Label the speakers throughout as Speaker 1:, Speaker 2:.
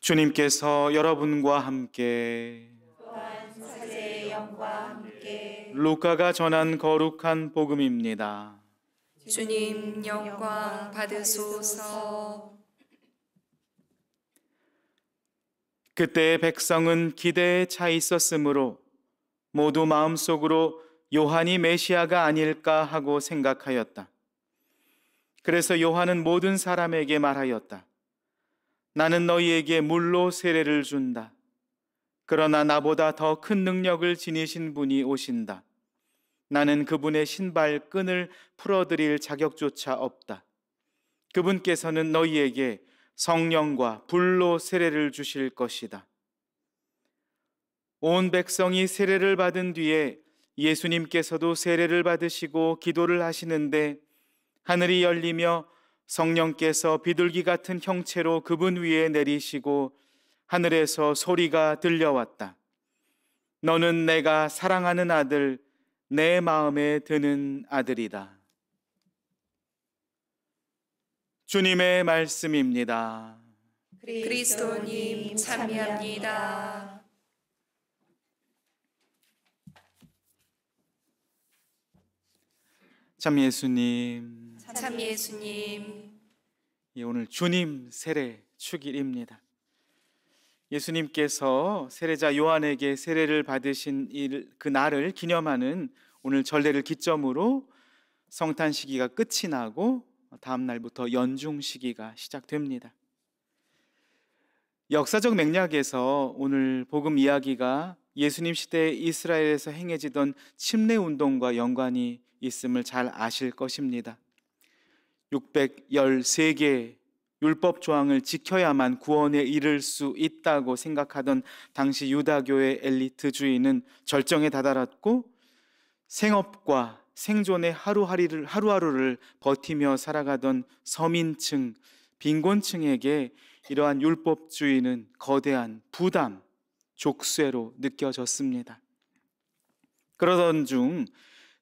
Speaker 1: 주님께서 여러분과 함께
Speaker 2: 또한 사제의 영과 함께
Speaker 1: 루카가 전한 거룩한 복음입니다.
Speaker 2: 주님 영광 받으소서.
Speaker 1: 그때의 백성은 기대에 차 있었으므로 모두 마음속으로 요한이 메시아가 아닐까 하고 생각하였다. 그래서 요한은 모든 사람에게 말하였다. 나는 너희에게 물로 세례를 준다. 그러나 나보다 더 큰 능력을 지니신 분이 오신다. 나는 그분의 신발 끈을 풀어드릴 자격조차 없다. 그분께서는 너희에게 성령과 불로 세례를 주실 것이다. 온 백성이 세례를 받은 뒤에 예수님께서도 세례를 받으시고 기도를 하시는데 하늘이 열리며 성령께서 비둘기 같은 형체로 그분 위에 내리시고 하늘에서 소리가 들려왔다. 너는 내가 사랑하는 아들, 내 마음에 드는 아들이다. 주님의 말씀입니다.
Speaker 2: 그리스도님 참여합니다.
Speaker 1: 참 예수님,
Speaker 2: 참 예수님,
Speaker 1: 오늘 주님 세례 축일입니다. 예수님께서 세례자 요한에게 세례를 받으신 그 날을 기념하는 오늘 전례를 기점으로 성탄 시기가 끝이 나고 다음 날부터 연중 시기가 시작됩니다. 역사적 맥락에서 오늘 복음 이야기가 예수님 시대 이스라엘에서 행해지던 침례 운동과 연관이 있음을 잘 아실 것입니다. 613개 율법 조항을 지켜야만 구원에 이를 수 있다고 생각하던 당시 유다교의 엘리트주의는 절정에 다다랐고 생업과 생존의 하루하루를 버티며 살아가던 서민층, 빈곤층에게 이러한 율법주의는 거대한 부담, 족쇄로 느껴졌습니다. 그러던 중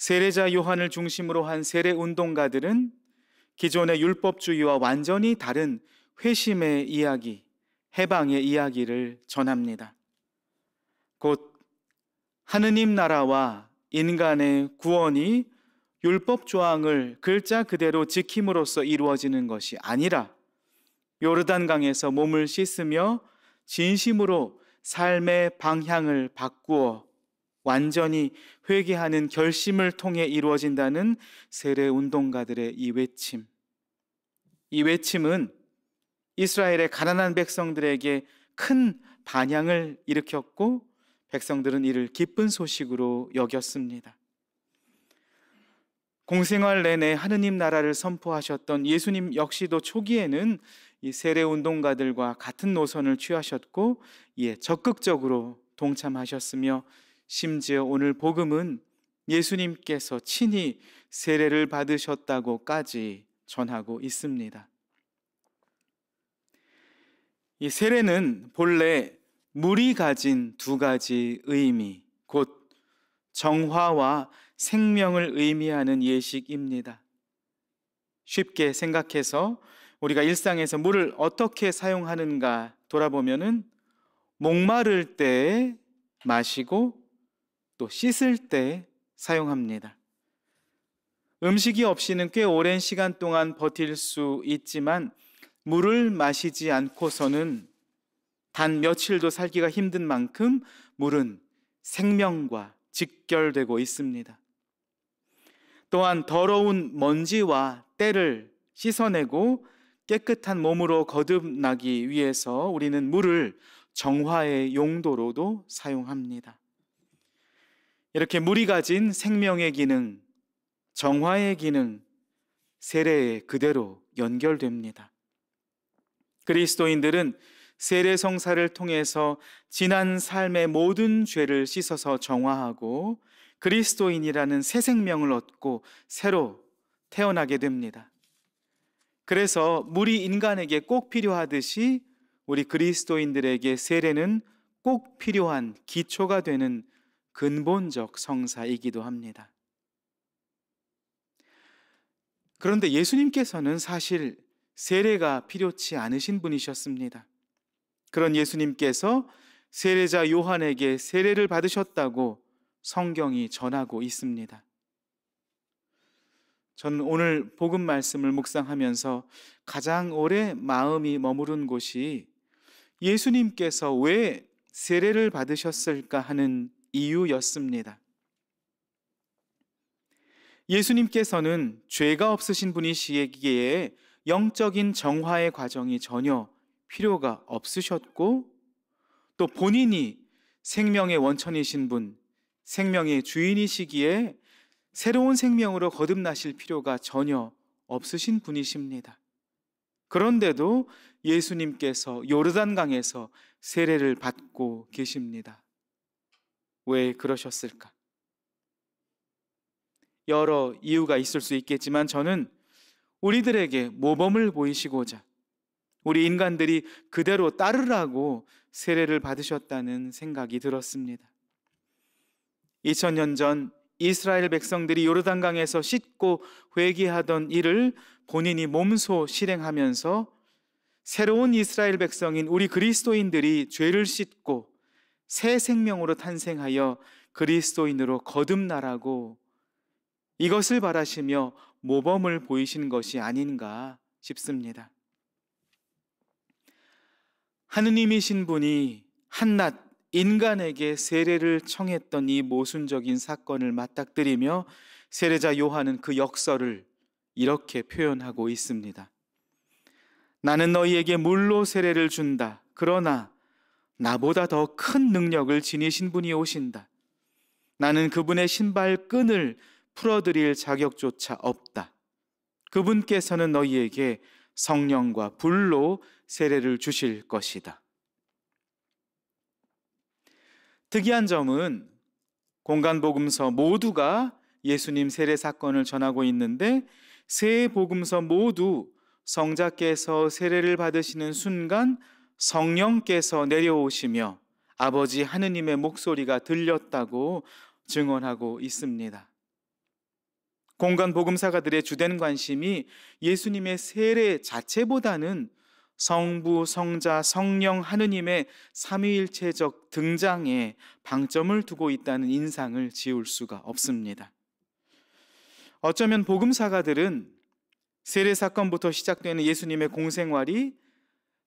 Speaker 1: 세례자 요한을 중심으로 한 세례 운동가들은 기존의 율법주의와 완전히 다른 회심의 이야기, 해방의 이야기를 전합니다. 곧 하느님 나라와 인간의 구원이 율법 조항을 글자 그대로 지킴으로써 이루어지는 것이 아니라 요르단강에서 몸을 씻으며 진심으로 삶의 방향을 바꾸어 완전히 회개하는 결심을 통해 이루어진다는 세례 운동가들의 이 외침. 이 외침은 이스라엘의 가난한 백성들에게 큰 반향을 일으켰고 백성들은 이를 기쁜 소식으로 여겼습니다. 공생활 내내 하느님 나라를 선포하셨던 예수님 역시도 초기에는 이 세례 운동가들과 같은 노선을 취하셨고 이에 적극적으로 동참하셨으며 심지어 오늘 복음은 예수님께서 친히 세례를 받으셨다고까지 전하고 있습니다. 이 세례는 본래 물이 가진 두 가지 의미, 곧 정화와 생명을 의미하는 예식입니다. 쉽게 생각해서 우리가 일상에서 물을 어떻게 사용하는가 돌아보면은 목마를 때 마시고 또 씻을 때 사용합니다. 음식이 없이는 꽤 오랜 시간 동안 버틸 수 있지만 물을 마시지 않고서는 단 며칠도 살기가 힘든 만큼 물은 생명과 직결되고 있습니다. 또한 더러운 먼지와 때를 씻어내고 깨끗한 몸으로 거듭나기 위해서 우리는 물을 정화의 용도로도 사용합니다. 이렇게 물이 가진 생명의 기능, 정화의 기능, 세례에 그대로 연결됩니다. 그리스도인들은 세례 성사를 통해서 지난 삶의 모든 죄를 씻어서 정화하고 그리스도인이라는 새 생명을 얻고 새로 태어나게 됩니다. 그래서 물이 인간에게 꼭 필요하듯이 우리 그리스도인들에게 세례는 꼭 필요한 기초가 되는 근본적 성사이기도 합니다. 그런데 예수님께서는 사실 세례가 필요치 않으신 분이셨습니다. 그런 예수님께서 세례자 요한에게 세례를 받으셨다고 성경이 전하고 있습니다. 저는 오늘 복음 말씀을 묵상하면서 가장 오래 마음이 머무른 곳이 예수님께서 왜 세례를 받으셨을까 하는 이유였습니다. 예수님께서는 죄가 없으신 분이시기에 영적인 정화의 과정이 전혀 필요가 없으셨고, 또 본인이 생명의 원천이신 분, 생명의 주인이시기에 새로운 생명으로 거듭나실 필요가 전혀 없으신 분이십니다. 그런데도 예수님께서 요르단강에서 세례를 받고 계십니다. 왜 그러셨을까? 여러 이유가 있을 수 있겠지만 저는 우리들에게 모범을 보이시고자 우리 인간들이 그대로 따르라고 세례를 받으셨다는 생각이 들었습니다. 2000년 전 이스라엘 백성들이 요르단강에서 씻고 회개하던 일을 본인이 몸소 실행하면서 새로운 이스라엘 백성인 우리 그리스도인들이 죄를 씻고 새 생명으로 탄생하여 그리스도인으로 거듭나라고 이것을 바라시며 모범을 보이신 것이 아닌가 싶습니다. 하느님이신 분이 한낱 인간에게 세례를 청했던 이 모순적인 사건을 맞닥뜨리며 세례자 요한은 그 역설을 이렇게 표현하고 있습니다. 나는 너희에게 물로 세례를 준다. 그러나 나보다 더 큰 능력을 지니신 분이 오신다. 나는 그분의 신발끈을 풀어드릴 자격조차 없다. 그분께서는 너희에게 성령과 불로 세례를 주실 것이다. 특이한 점은 공간복음서 모두가 예수님 세례 사건을 전하고 있는데 세 복음서 모두 성자께서 세례를 받으시는 순간 성령께서 내려오시며 아버지 하느님의 목소리가 들렸다고 증언하고 있습니다. 공간복음사가들의 주된 관심이 예수님의 세례 자체보다는 성부, 성자, 성령 하느님의 삼위일체적 등장에 방점을 두고 있다는 인상을 지울 수가 없습니다. 어쩌면 복음사가들은 세례 사건부터 시작되는 예수님의 공생활이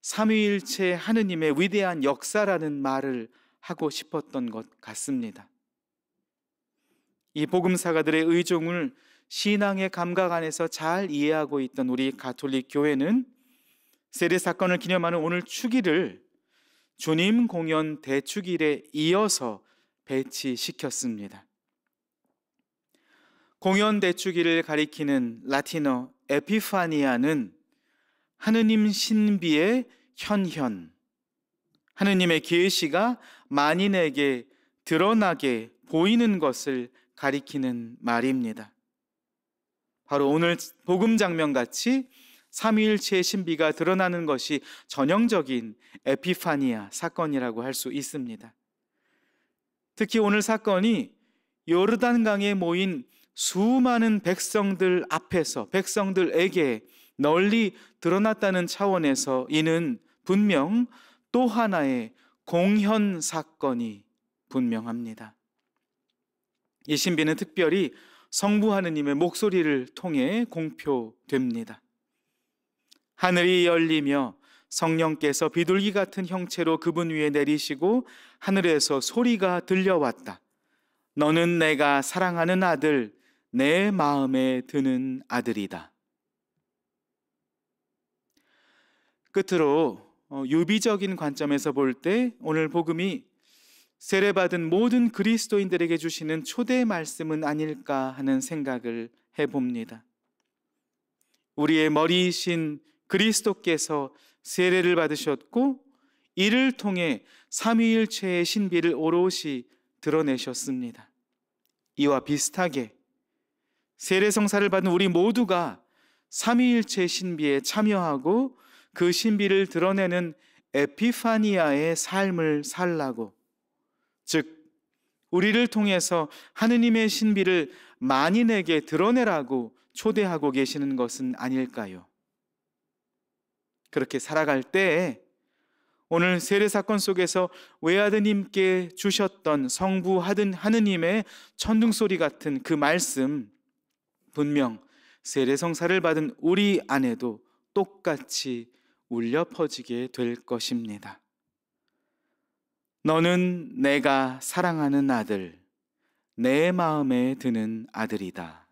Speaker 1: 삼위일체 하느님의 위대한 역사라는 말을 하고 싶었던 것 같습니다. 이 복음사가들의 의중을 신앙의 감각 안에서 잘 이해하고 있던 우리 가톨릭 교회는 세례 사건을 기념하는 오늘 축일을 주님 공연 대축일에 이어서 배치시켰습니다. 공연 대축일을 가리키는 라틴어 에피파니아는 하느님 신비의 현현, 하느님의 계시가 만인에게 드러나게 보이는 것을 가리키는 말입니다. 바로 오늘 복음 장면같이 삼위일체의 신비가 드러나는 것이 전형적인 에피파니아 사건이라고 할 수 있습니다. 특히 오늘 사건이 요르단강에 모인 수많은 백성들 앞에서 백성들에게 널리 드러났다는 차원에서 이는 분명 또 하나의 공현 사건이 분명합니다. 이 신비는 특별히 성부 하느님의 목소리를 통해 공표됩니다. 하늘이 열리며 성령께서 비둘기 같은 형체로 그분 위에 내리시고 하늘에서 소리가 들려왔다. 너는 내가 사랑하는 아들, 내 마음에 드는 아들이다. 끝으로 유비적인 관점에서 볼 때 오늘 복음이 세례받은 모든 그리스도인들에게 주시는 초대 말씀은 아닐까 하는 생각을 해봅니다. 우리의 머리이신 그리스도께서 세례를 받으셨고 이를 통해 삼위일체의 신비를 오롯이 드러내셨습니다. 이와 비슷하게 세례성사를 받은 우리 모두가 삼위일체 신비에 참여하고 그 신비를 드러내는 에피파니아의 삶을 살라고, 즉 우리를 통해서 하느님의 신비를 만인에게 드러내라고 초대하고 계시는 것은 아닐까요? 그렇게 살아갈 때 오늘 세례 사건 속에서 외아드님께 주셨던 성부 하느님의 천둥소리 같은 그 말씀, 분명 세례 성사를 받은 우리 안에도 똑같이 울려 퍼지게 될 것입니다. 너는 내가 사랑하는 아들, 내 마음에 드는 아들이다.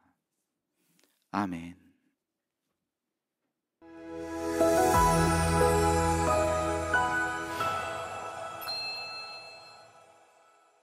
Speaker 1: 아멘.